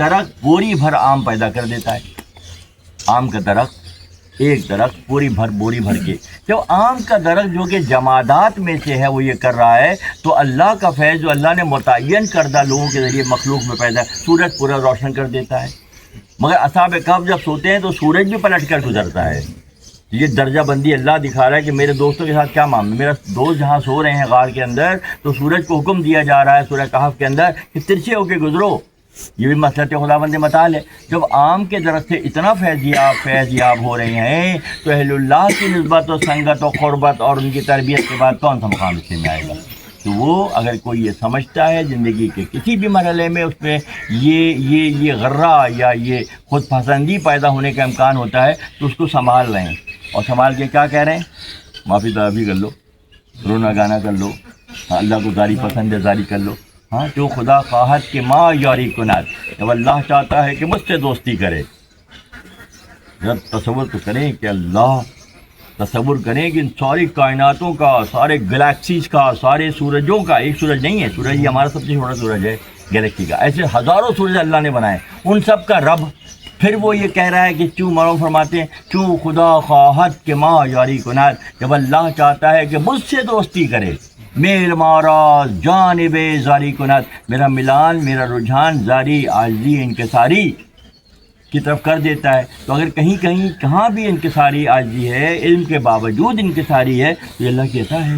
درخت بوری بھر آم پیدا کر دیتا ہے. آم کا درخت، ایک درخت پوری بوری بھر کے. جب آم کا درخت جو کہ جمادات میں سے ہے وہ یہ کر رہا ہے، تو اللہ کا فیض جو اللہ نے متعین کردہ لوگوں کے ذریعے مخلوق میں پیدا ہے. سورج پورا روشن کر دیتا ہے، مگر اصحاب کہف جب سوتے ہیں تو سورج بھی پلٹ کر گزرتا ہے. یہ درجہ بندی اللہ دکھا رہا ہے کہ میرے دوستوں کے ساتھ کیا معاملہ. میرا دوست جہاں سو رہے ہیں غار کے اندر، تو سورج کو حکم دیا جا رہا ہے سورہ کہف کے اندر کہ ترچھے ہو کے گزرو. یہ بھی مسلط خداوند متعال ہے. جب آم کے درخت سے اتنا فیض یاب ہو رہے ہیں، تو اہل اللہ کی نسبت و سنگت و قربت اور ان کی تربیت کے بعد کون سا مقام اس میں آئے گا؟ تو وہ اگر کوئی یہ سمجھتا ہے زندگی کے کسی بھی مرحلے میں اس میں یہ غرہ یا یہ خود پسندی پیدا ہونے کا امکان ہوتا ہے، تو اس کو سنبھال رہے ہیں. اور سنبھال کے کیا کہہ رہے ہیں؟ معافی طلبی کر لو، رونا گانا کر لو، اللہ کو زاری پسند ہے زاری کر لو. ہاں، جو خدا خواہد کہ ما یاری کنات، جب اللہ چاہتا ہے کہ مجھ سے دوستی کرے. جب تصور تو کریں کہ اللہ، تصور کریں کہ ان ساری کائناتوں کا، سارے گلیکسیز کا، سارے سورجوں کا، ایک سورج نہیں ہے، سورج یہ ہمارا سب سے چھوٹا سورج ہے گلیکسی کا، ایسے ہزاروں سورج اللہ نے بنائے، ان سب کا رب. پھر وہ یہ کہہ رہا ہے کہ چوں مروں فرماتے ہیں چوں خدا خواہد کہ ما یاری کنات، جب اللہ چاہتا ہے کہ مجھ سے دوستی کرے، میل مارا جانب زاری کنات، میرا ملان، میرا رجحان زاری عاجزی انکساری کی طرف کر دیتا ہے. تو اگر کہاں بھی انکساری عاجزی ہے، علم کے باوجود انکساری ہے، تو اللہ کہتا ہے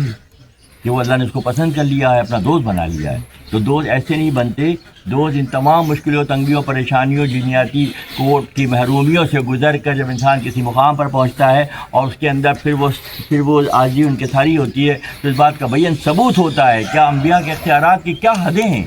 کہ وہ اللہ نے اس کو پسند کر لیا ہے، اپنا دوست بنا لیا ہے. تو دوست ایسے نہیں بنتے. دوست ان تمام مشکلوں، تنگیوں، پریشانیوں، جنیاتی کوٹ کی محرومیوں سے گزر کر جب انسان کسی مقام پر پہنچتا ہے اور اس کے اندر پھر وہ عاجزی انکساری ہوتی ہے، تو اس بات کا بیان ثبوت ہوتا ہے کیا انبیاء کے اختیارات کی کیا حدیں ہیں.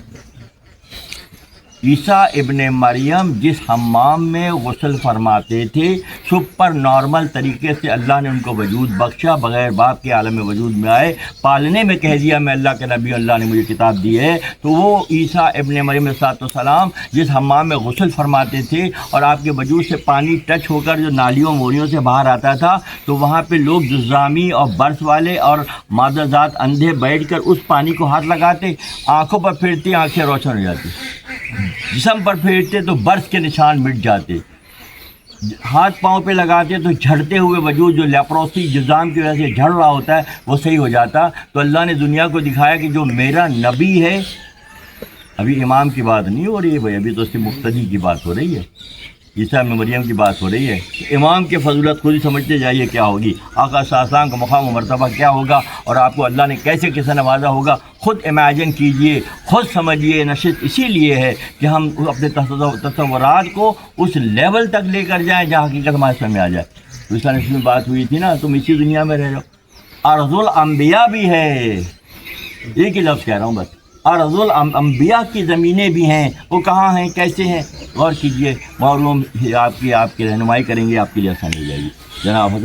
عیسیٰ ابن مریم جس حمام میں غسل فرماتے تھے، سپر نارمل طریقے سے اللہ نے ان کو وجود بخشا، بغیر باپ کے عالم وجود میں آئے، پالنے میں کہہ دیا میں اللہ کے نبی، اللہ نے مجھے کتاب دی ہے. تو وہ عیسیٰ ابن مریم علیہ السلام جس حمام میں غسل فرماتے تھے اور آپ کے وجود سے پانی ٹچ ہو کر جو نالیوں موریوں سے باہر آتا تھا، تو وہاں پہ لوگ جزامی اور برس والے اور مادہ ذات اندھے بیٹھ کر اس پانی کو ہاتھ لگاتے، آنکھوں پر پھیرتے، آنکھیں روشن ہو جاتی، جسم پر پھیرتے تو برس کے نشان مٹ جاتے، ہاتھ پاؤں پہ لگاتے تو جھڑتے ہوئے وجود جو لیپروسی جزام کی وجہ سے جھڑ رہا ہوتا ہے وہ صحیح ہو جاتا. تو اللہ نے دنیا کو دکھایا کہ جو میرا نبی ہے، ابھی امام کی بات نہیں ہو رہی ہے بھائی، ابھی تو اس کی مقتدی کی بات ہو رہی ہے، عیسیٰ ابن مریم کی بات ہو رہی ہے. امام کی فضیلت خود ہی سمجھتے جائیے کیا ہوگی، آقا صلی اللہ علیہ وسلم کا مقام و مرتبہ کیا ہوگا، اور آپ کو اللہ نے کیسے نوازا ہوگا. خود امیجن کیجئے، خود سمجھیے. نشست اسی لیے ہے کہ ہم اپنے تصورات کو اس لیول تک لے کر جائیں جہاں حقیقت ہمارے سامنے آ جائے. تو اس میں بات ہوئی تھی نا، تم اسی دنیا میں رہ رہو. ارض الانبیاء بھی ہے، ایک ہی لفظ کہہ رہا ہوں بس، ارض الانبیاء کی زمینیں بھی ہیں. وہ کہاں ہیں، کیسے ہیں، غور کیجئے. معلوم آپ کی رہنمائی کریں گے، آپ کے لیے آسانی ہو جائے گی. جناب حضرت